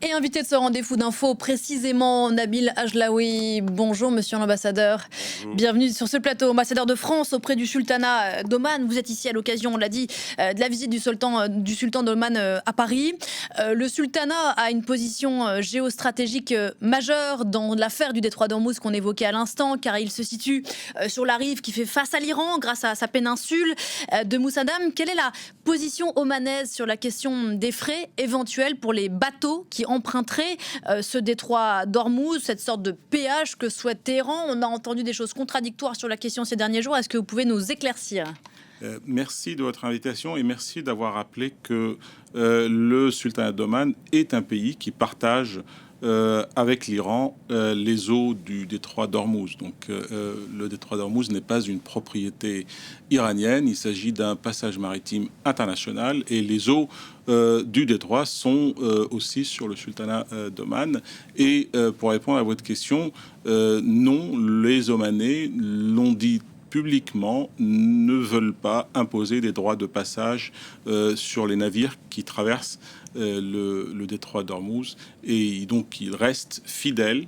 Et invité de ce rendez-vous d'infos, précisément Nabil Ajlaoui. Bonjour monsieur l'ambassadeur. Bonjour. Bienvenue sur ce plateau. Ambassadeur de France auprès du sultanat d'Oman. Vous êtes ici à l'occasion, on l'a dit, de la visite du sultan d'Oman à Paris. Le sultanat a une position géostratégique majeure dans l'affaire du détroit d'Ormuz qu'on évoquait à l'instant, car il se situe sur la rive qui fait face à l'Iran grâce à sa péninsule de Moussadam. Quelle est la position omanaise sur la question des frais éventuels pour les bateaux qui emprunteraient ce détroit d'Ormuz, cette sorte de péage que souhaite Téhéran? On a entendu des choses contradictoires sur la question ces derniers jours. Est-ce que vous pouvez nous éclaircir? Merci de votre invitation et merci d'avoir rappelé que le sultanat d'Oman est un pays qui partage avec l'Iran les eaux du détroit d'Ormuz. Donc le détroit d'Ormuz n'est pas une propriété iranienne, il s'agit d'un passage maritime international et les eaux du détroit sont aussi sur le sultanat d'Oman. Et pour répondre à votre question, non, les Omanais l'ont dit publiquement, ne veulent pas imposer des droits de passage sur les navires qui traversent le détroit d'Ormuz, et donc ils restent fidèles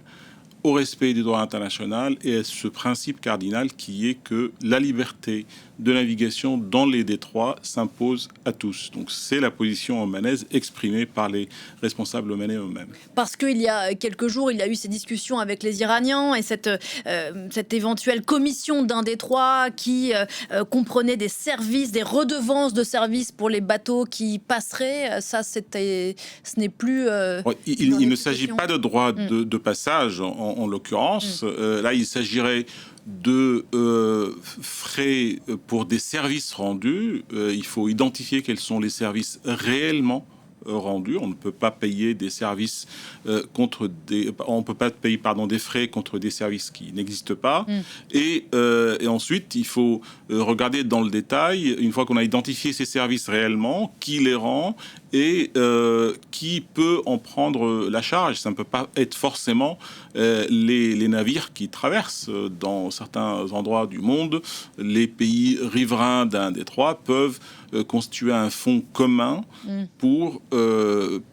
au respect du droit international et à ce principe cardinal qui est que la liberté de navigation dans les détroits s'impose à tous. Donc c'est la position omanaise exprimée par les responsables omanais eux-mêmes. Parce qu'il y a quelques jours, il y a eu ces discussions avec les Iraniens et cette éventuelle commission d'un détroit qui comprenait des services, des redevances de services pour les bateaux qui passeraient. Ça, ce n'est plus... il ne s'agit pas de droit de passage, en l'occurrence. Là, il s'agirait de frais pour des services rendus. Il faut identifier quels sont les services réellement rendus. On ne peut pas payer des services on peut pas payer des frais contre des services qui n'existent pas. Et ensuite, il faut regarder dans le détail, une fois qu'on a identifié ces services réellement, qui les rend et qui peut en prendre la charge. Ça ne peut pas être forcément les navires qui traversent dans certains endroits du monde. Les pays riverains d'un détroit peuvent constituer un fonds commun pour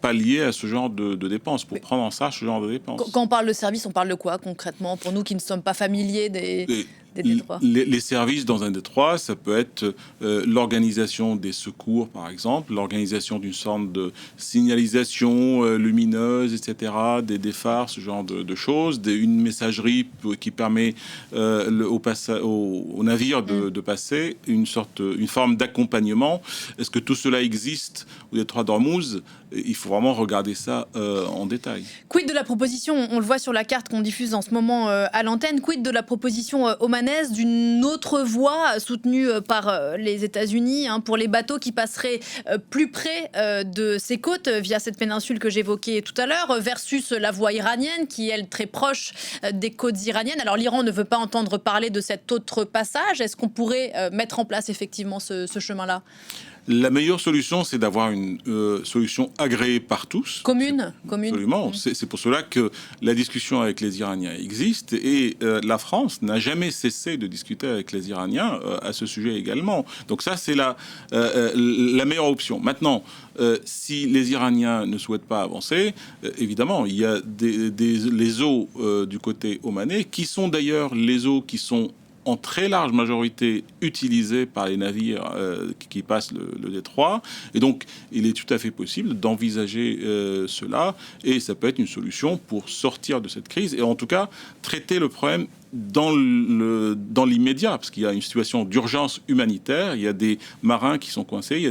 pallier à ce genre de dépenses, pour prendre en charge ce genre de dépenses. Quand on parle de service, on parle de quoi concrètement, pour nous qui ne sommes pas familiers des détroits? Les services dans un détroit, ça peut être l'organisation des secours, par exemple, l'organisation d'une sorte de signalisation lumineuse, etc., des phares, ce genre de choses, une messagerie qui permet au navire de passer, une forme d'accompagnement. Est-ce que tout cela existe au détroit d'Ormuz? Il faut vraiment regarder ça en détail. Quid de la proposition, on le voit sur la carte qu'on diffuse en ce moment à l'antenne, quid de la proposition omanaise d'une autre voie soutenue par les États-Unis pour les bateaux qui passeraient plus près de ces côtes via cette péninsule que j'évoquais tout à l'heure, versus la voie iranienne qui est, elle, très proche des côtes iraniennes. Alors l'Iran ne veut pas entendre parler de cet autre passage. Est-ce qu'on pourrait mettre en place effectivement ce chemin-là? La meilleure solution, c'est d'avoir une solution agréée par tous. Commune. Absolument. C'est pour cela que la discussion avec les Iraniens existe et la France n'a jamais cessé de discuter avec les Iraniens à ce sujet également. Donc ça, c'est la meilleure option. Maintenant, si les Iraniens ne souhaitent pas avancer, évidemment, il y a les eaux du côté omanais, qui sont d'ailleurs les eaux qui sont en très large majorité utilisées par les navires qui passent le détroit. Et donc, il est tout à fait possible d'envisager cela. Et ça peut être une solution pour sortir de cette crise. Et en tout cas, traiter le problème dans l'immédiat, parce qu'il y a une situation d'urgence humanitaire, il y a des marins qui sont coincés, il y a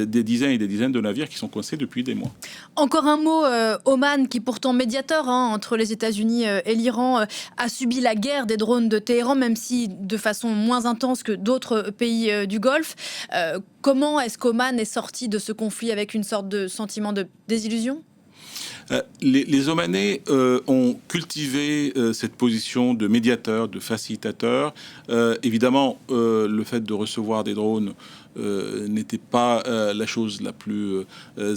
des dizaines et des dizaines de navires qui sont coincés depuis des mois. Encore un mot, Oman, qui pourtant médiateur entre les États-Unis et l'Iran, a subi la guerre des drones de Téhéran, même si de façon moins intense que d'autres pays du Golfe. Comment est-ce qu'Oman est sorti de ce conflit avec une sorte de sentiment de désillusion ? Les Omanais ont cultivé cette position de médiateur, de facilitateur. Évidemment, le fait de recevoir des drones n'était pas la chose la plus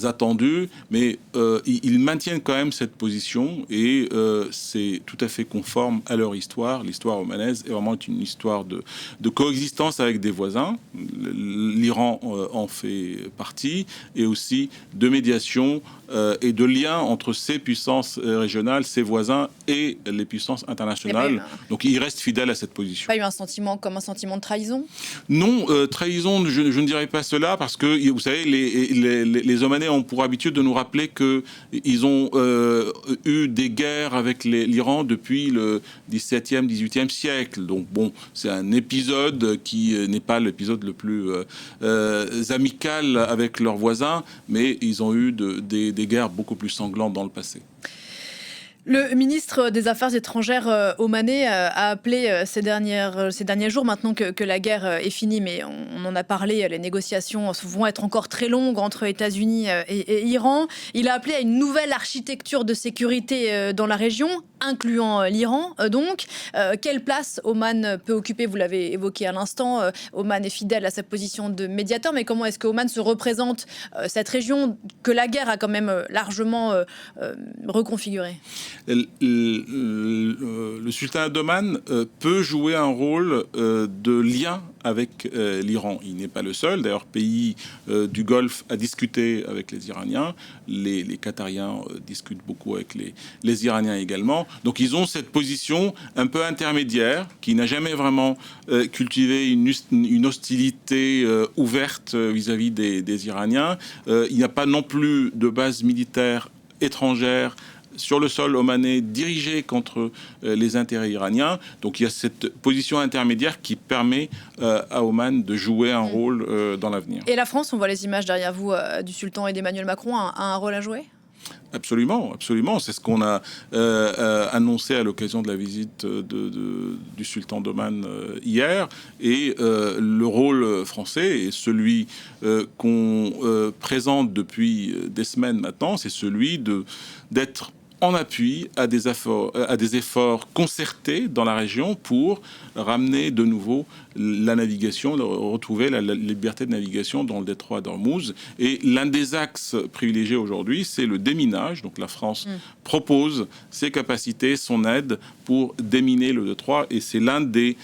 attendue, mais ils maintiennent quand même cette position et c'est tout à fait conforme à leur histoire. L'histoire omanaise est vraiment une histoire de coexistence avec des voisins. L'Iran en fait partie, et aussi de médiation et de lien entre ces puissances régionales, ses voisins et les puissances internationales. Donc il reste fidèle à cette position. Pas eu un sentiment comme un sentiment de trahison? Non, trahison, je ne dirais pas cela, parce que vous savez, les Omanais ont pour habitude de nous rappeler qu'ils ont eu des guerres avec l'Iran depuis le XVIIe, XVIIIe siècle. Donc bon, c'est un épisode qui n'est pas l'épisode le plus amical avec leurs voisins, mais ils ont eu des guerres beaucoup plus sanglantes dans le passé. Le ministre des Affaires étrangères omanais a appelé ces derniers jours, maintenant que la guerre est finie, mais on en a parlé, les négociations vont être encore très longues entre États-Unis et Iran. Il a appelé à une nouvelle architecture de sécurité dans la région, incluant l'Iran. Donc, quelle place Oman peut occuper? Vous l'avez évoqué à l'instant, Oman est fidèle à sa position de médiateur, mais comment est-ce que Oman se représente cette région que la guerre a quand même largement reconfigurée? Le sultanat d'Oman peut jouer un rôle de lien avec l'Iran. Il n'est pas le seul, d'ailleurs, pays du Golfe à discuter avec les Iraniens. Les Qatariens discutent beaucoup avec les Iraniens également. Donc ils ont cette position un peu intermédiaire, qui n'a jamais vraiment cultivé une hostilité ouverte vis-à-vis des Iraniens. Il n'y a pas non plus de base militaire étrangère sur le sol omanais dirigé contre les intérêts iraniens. Donc il y a cette position intermédiaire qui permet à Oman de jouer un rôle dans l'avenir. Et la France, on voit les images derrière vous du sultan et d'Emmanuel Macron, a un rôle à jouer? Absolument, absolument. C'est ce qu'on a annoncé à l'occasion de la visite du sultan d'Oman hier. Et le rôle français est celui qu'on présente depuis des semaines maintenant, c'est celui d'être en appui à des efforts concertés dans la région pour ramener de nouveau la navigation, retrouver la liberté de navigation dans le détroit d'Ormuz. Et l'un des axes privilégiés aujourd'hui, c'est le déminage. Donc la France propose ses capacités, son aide pour déminer le détroit. Et c'est l'un des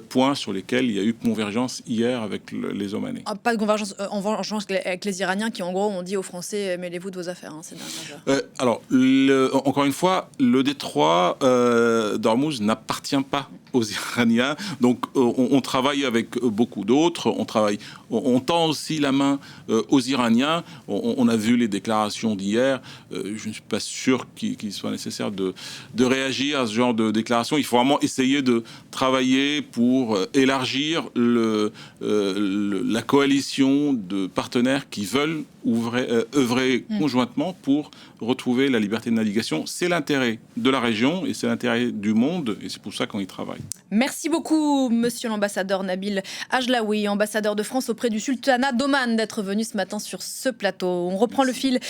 points sur lesquels il y a eu convergence hier avec les Omanais. Pas de convergence avec les Iraniens qui, en gros, ont dit aux Français « mêlez-vous de vos affaires ». Ces dernières heures. Alors, encore une fois, le détroit d'Ormuz n'appartient pas aux Iraniens. Donc, on travaille avec beaucoup d'autres. On tend aussi la main aux Iraniens. On a vu les déclarations d'hier. Je ne suis pas sûr qu'il soit nécessaire de réagir à ce genre de déclarations. Il faut vraiment essayer de travailler pour élargir la coalition de partenaires qui veulent œuvrer conjointement pour retrouver la liberté de navigation. C'est l'intérêt de la région et c'est l'intérêt du monde, et c'est pour ça qu'on y travaille. Merci beaucoup, monsieur l'ambassadeur Nabil Ajlaoui, ambassadeur de France auprès du sultanat d'Oman, d'être venu ce matin sur ce plateau. On reprend le fil